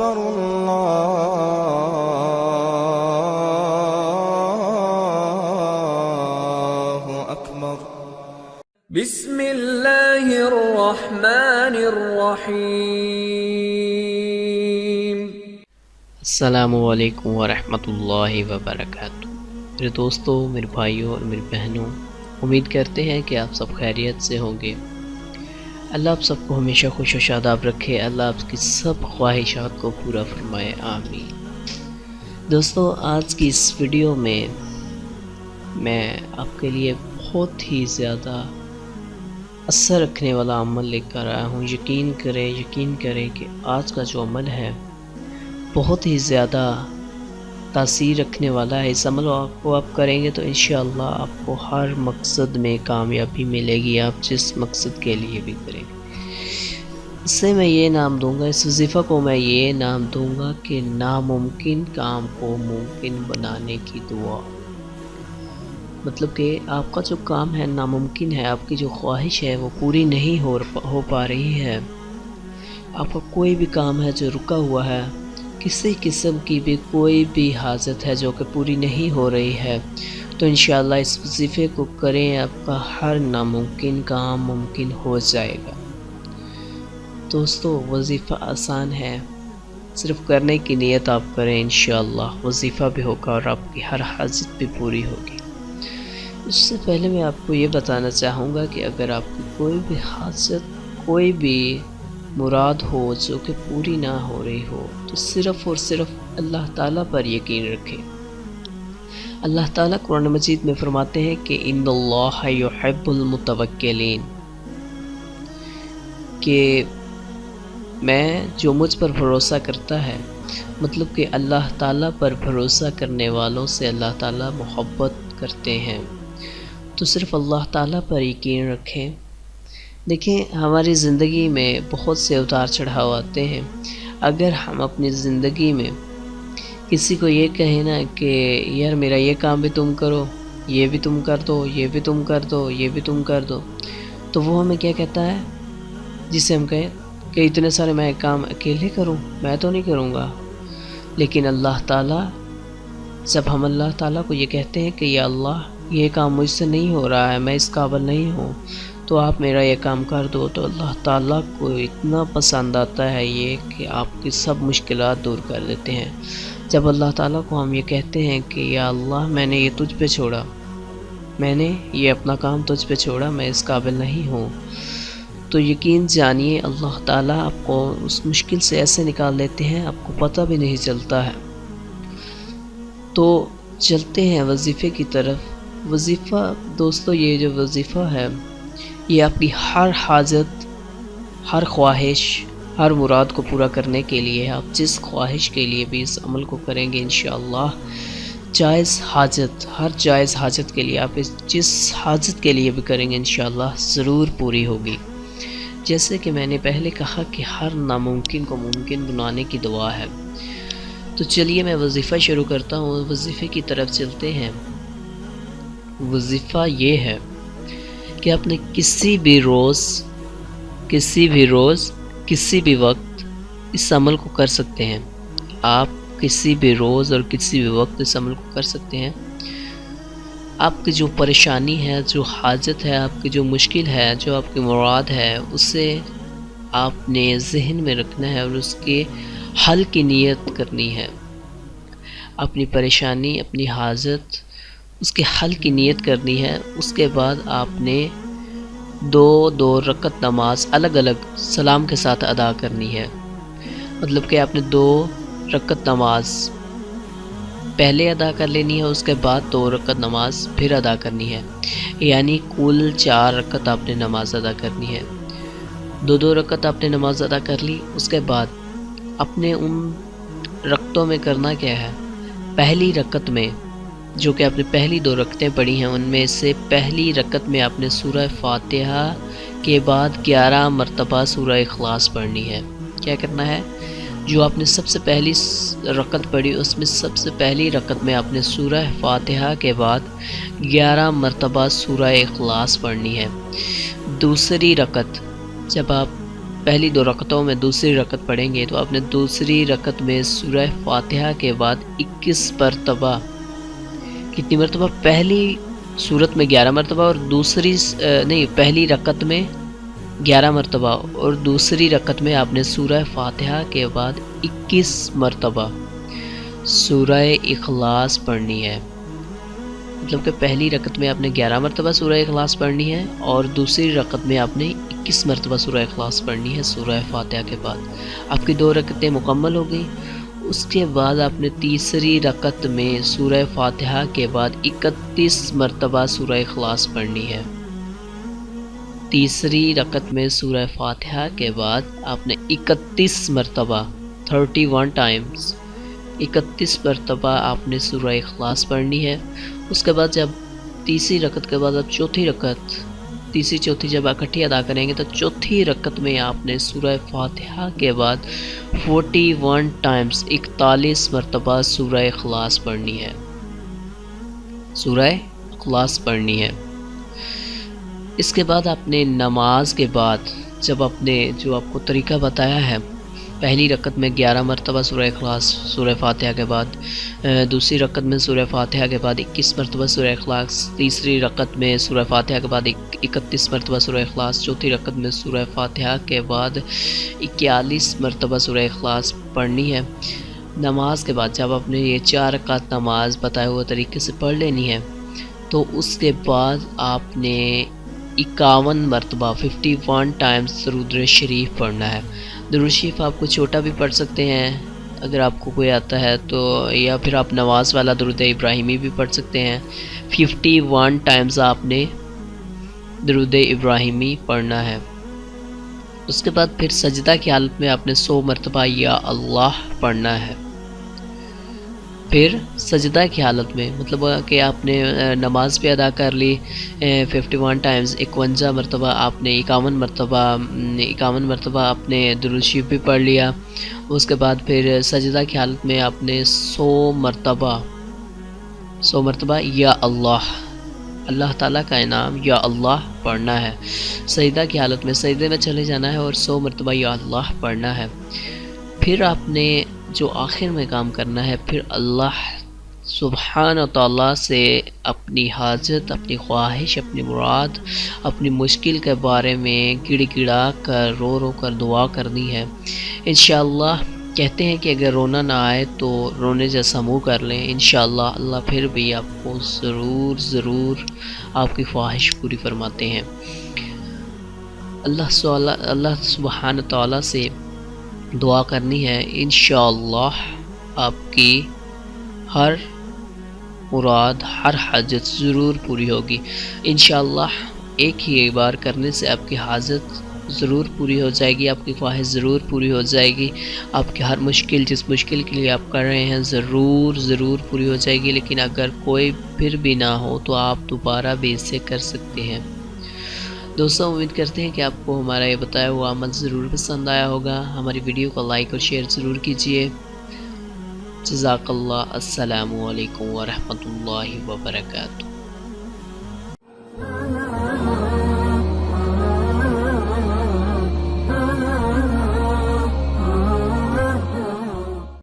أكبر الله أكبر بسم الله الرحمن الرحيم السلام علیکم ورحمۃ اللہ وبرکاتہ۔ میرے دوستوں، میرے بھائیوں اور میری بہنوں، امید کرتے ہیں کہ آپ سب خیریت سے ہوں گے۔ اللہ آپ سب کو ہمیشہ خوش و شاداب رکھے، اللہ آپ کی سب خواہشات کو پورا فرمائے، آمین۔ دوستوں، آج کی اس ویڈیو میں آپ کے لیے بہت ہی زیادہ اثر رکھنے والا عمل لے کر آیا ہوں۔ یقین کریں کہ آج کا جو عمل ہے بہت ہی زیادہ تاثیر رکھنے والا ہے۔ اس عمل کو آپ کریں گے تو انشاءاللہ آپ کو ہر مقصد میں کامیابی ملے گی، آپ جس مقصد کے لیے بھی کریں گے۔ اسے میں یہ نام دوں گا، اس وظیفہ کو میں یہ نام دوں گا کہ ناممکن کام کو ممکن بنانے کی دعا۔ مطلب کہ آپ کا جو کام ہے ناممکن ہے، آپ کی جو خواہش ہے وہ پوری نہیں ہو پا رہی ہے، آپ کا کوئی بھی کام ہے جو رکا ہوا ہے، کسی قسم کی بھی کوئی بھی حاجت ہے جو کہ پوری نہیں ہو رہی ہے، تو انشاءاللہ اس وظیفے کو کریں، آپ کا ہر ناممکن کام ممکن ہو جائے گا۔ دوستو، وظیفہ آسان ہے، صرف کرنے کی نیت آپ کریں، انشاءاللہ وظیفہ بھی ہوگا اور آپ کی ہر حاجت بھی پوری ہوگی۔ اس سے پہلے میں آپ کو یہ بتانا چاہوں گا کہ اگر آپ کی کوئی بھی حاجت، کوئی بھی مراد ہو جو کہ پوری نہ ہو رہی ہو، تو صرف اور صرف اللہ تعالیٰ پر یقین رکھیں۔ اللہ تعالیٰ قرآن مجید میں فرماتے ہیں کہ ان اللہ یحب المتوکلین، کہ جو مجھ پر بھروسہ کرتا ہے، مطلب کہ اللہ تعالیٰ پر بھروسہ کرنے والوں سے اللہ تعالیٰ محبت کرتے ہیں، تو صرف اللہ تعالیٰ پر یقین رکھیں۔ دیکھیں، ہماری زندگی میں بہت سے اتار چڑھاؤ آتے ہیں۔ اگر ہم اپنی زندگی میں کسی کو یہ کہیں نا کہ یار میرا یہ کام بھی تم کرو، یہ بھی تم کر دو، یہ بھی تم کر دو، یہ بھی تم کر دو، تو وہ ہمیں کیا کہتا ہے؟ جسے ہم کہیں کہ اتنے سارے میں کام اکیلے کروں، میں تو نہیں کروں گا۔ لیکن اللہ تعالیٰ، جب ہم اللہ تعالیٰ کو یہ کہتے ہیں کہ یا اللہ یہ کام مجھ سے نہیں ہو رہا ہے، میں اس قابل نہیں ہوں، تو آپ میرا یہ کام کر دو، تو اللہ تعالیٰ کو اتنا پسند آتا ہے یہ کہ آپ کی سب مشکلات دور کر دیتے ہیں۔ جب اللہ تعالیٰ کو ہم یہ کہتے ہیں کہ یا اللہ میں نے یہ تجھ پہ چھوڑا، میں نے یہ اپنا کام تجھ پہ چھوڑا، میں اس قابل نہیں ہوں، تو یقین جانیے اللہ تعالیٰ آپ کو اس مشکل سے ایسے نکال دیتے ہیں، آپ کو پتہ بھی نہیں چلتا ہے۔ تو چلتے ہیں وظیفے کی طرف۔ وظیفہ دوستو، یہ جو وظیفہ ہے یہ آپ کی ہر حاجت، ہر خواہش، ہر مراد کو پورا کرنے کے لیے، آپ جس خواہش کے لیے بھی اس عمل کو کریں گے انشاءاللہ، جائز حاجت، ہر جائز حاجت کے لیے آپ جس حاجت کے لیے بھی کریں گے انشاءاللہ ضرور پوری ہوگی۔ جیسے کہ میں نے پہلے کہا کہ ہر ناممکن کو ممکن بنانے کی دعا ہے، تو چلیے میں وظیفہ شروع کرتا ہوں، وظیفے کی طرف چلتے ہیں۔ وظیفہ یہ ہے کہ آپ نے کسی بھی روز، کسی بھی وقت اس عمل کو کر سکتے ہیں۔ آپ کسی بھی روز اور کسی بھی وقت اس عمل کو کر سکتے ہیں۔ آپ کی جو پریشانی ہے، جو حاجت ہے، آپ کی جو مشکل ہے، جو آپ کی مراد ہے، اسے آپ نے ذہن میں رکھنا ہے اور اس کے حل کی نیت کرنی ہے۔ اپنی پریشانی، اپنی حاجت، اس کے حل کی نیت کرنی ہے۔ اس کے بعد آپ نے دو رکعت نماز الگ الگ سلام کے ساتھ ادا کرنی ہے۔ مطلب کہ آپ نے 2 رکعت نماز پہلے ادا کر لینی ہے، اس کے بعد 2 رکعت نماز پھر ادا کرنی ہے، یعنی کل 4 رکعت آپ نے نماز ادا کرنی ہے۔ 2 رکعت آپ نے نماز ادا کر لی، اس کے بعد اپنے ان رکعتوں میں کرنا کیا ہے؟ پہلی رکعت میں جو کہ آپ نے پہلی 2 رکعتیں پڑھی ہیں، ان میں سے پہلی رکعت میں آپ نے سورہ فاتحہ کے بعد 11 مرتبہ سورہ اخلاص پڑھنی ہے۔ کیا کرنا ہے؟ جو آپ نے سب سے پہلی رکعت پڑھی، اس میں سب سے پہلی رکعت میں آپ نے سورہ فاتحہ کے بعد 11 مرتبہ سورہ اخلاص پڑھنی ہے۔ دوسری رکعت جب آپ پہلی 2 رکعتوں میں دوسری رکعت پڑھیں گے تو آپ نے دوسری رکعت میں سورہ فاتحہ کے بعد 21 مرتبہ، کتنی مرتبہ؟ پہلی صورت میں 11 مرتبہ اور دوسری پہلی رکعت میں 11 مرتبہ اور دوسری رکعت میں آپ نے سورہ فاتحہ کے بعد 21 مرتبہ سورہ اخلاص پڑھنی ہے۔ مطلب کہ پہلی رکعت میں آپ نے 11 مرتبہ سورہ اخلاص پڑھنی ہے اور دوسری رکعت میں آپ نے 21 مرتبہ سورہ اخلاص پڑھنی ہے سورہ فاتحہ کے بعد۔ آپ کی 2 رکعتیں مکمل ہو گئی۔ اس کے بعد آپ نے تیسری رکعت میں سورہ فاتحہ کے بعد 31 مرتبہ سورہ اخلاص پڑھنی ہے۔ تیسری رکعت میں سورہ فاتحہ کے بعد آپ نے 31 مرتبہ 31 ٹائمز 31 مرتبہ آپ نے سورہ اخلاص پڑھنی ہے۔ اس کے بعد جب تیسری رکعت کے بعد آپ تیسری چوتھی جب اکٹھی ادا کریں گے تو چوتھی رکعت میں آپ نے سورہ فاتحہ کے بعد 41 ٹائمز 41 مرتبہ سورہ اخلاص پڑھنی ہے، سورہ اخلاص پڑھنی ہے۔ اس کے بعد آپ نے نماز کے بعد جب آپ نے جو آپ کو طریقہ بتایا ہے، پہلی رکعت میں 11 مرتبہ سورہ اخلاص سورہ فاتحہ کے بعد، دوسری رکعت میں سورہ فاتحہ کے بعد 21 مرتبہ سورہ اخلاص، تیسری رکعت میں سورہ فاتحہ کے بعد 31 مرتبہ سورہ اخلاص، چوتھی رکعت میں سورہ فاتحہ کے بعد 41 مرتبہ سورہ اخلاص پڑھنی ہے۔ نماز کے بعد جب آپ نے یہ 4 رکعت نماز بتائے ہوئے طریقے سے پڑھ لینی ہے تو اس کے بعد آپ نے 51 مرتبہ 51 ٹائمز درود شریف پڑھنا ہے۔ درود شریف آپ کو چھوٹا بھی پڑھ سکتے ہیں اگر آپ کو کوئی آتا ہے تو، یا پھر آپ نواز والا درود ابراہیمی بھی پڑھ سکتے ہیں۔ 51 ٹائمز آپ نے درود ابراہیمی پڑھنا ہے۔ اس کے بعد پھر سجدہ کی حالت میں آپ نے 100 مرتبہ یا اللہ پڑھنا ہے۔ پھر سجدہ کی حالت میں مطلب کہ آپ نے نماز بھی ادا کر لی 51 ٹائمز 51 مرتبہ آپ نے 51 مرتبہ آپ نے درود شریف بھی پڑھ لیا۔ اس کے بعد پھر سجدہ کی حالت میں آپ نے 100 مرتبہ یا اللہ تعالیٰ کا انعام یا اللہ پڑھنا ہے۔ سجدہ کی حالت میں سجدے میں چلے جانا ہے اور 100 مرتبہ یا اللہ پڑھنا ہے۔ پھر آپ نے جو آخر میں کام کرنا ہے، پھر اللہ سبحانہ تعالیٰ سے اپنی حاجت، اپنی خواہش، اپنی مراد، اپنی مشکل کے بارے میں گڑ گڑا کر رو کر دعا کرنی ہے۔ انشاءاللہ کہتے ہیں کہ اگر رونا نہ آئے تو رونے جیسا منہ کر لیں، انشاءاللہ اللہ پھر بھی آپ کو ضرور آپ کی خواہش پوری فرماتے ہیں۔ اللہ سبحانہ تعالیٰ سے دعا کرنی ہے، انشاءاللہ آپ کی ہر مراد، ہر حاجت ضرور پوری ہوگی۔ انشاءاللہ ایک ہی بار کرنے سے آپ کی حاجت ضرور پوری ہو جائے گی، آپ کی خواہش ضرور پوری ہو جائے گی، آپ کی ہر مشکل جس مشکل کے لیے آپ کر رہے ہیں ضرور پوری ہو جائے گی۔ لیکن اگر کوئی پھر بھی نہ ہو تو آپ دوبارہ بھی اسے کر سکتے ہیں۔ دوستوں امید کرتے ہیں کہ آپ کو ہمارا یہ بتایا ہوا عمل ضرور پسند آیا ہوگا۔ ہماری ویڈیو کو لائک اور شیئر ضرور کیجیے۔ جزاک اللہ۔ السلام علیکم ورحمۃ اللہ وبرکاتہ۔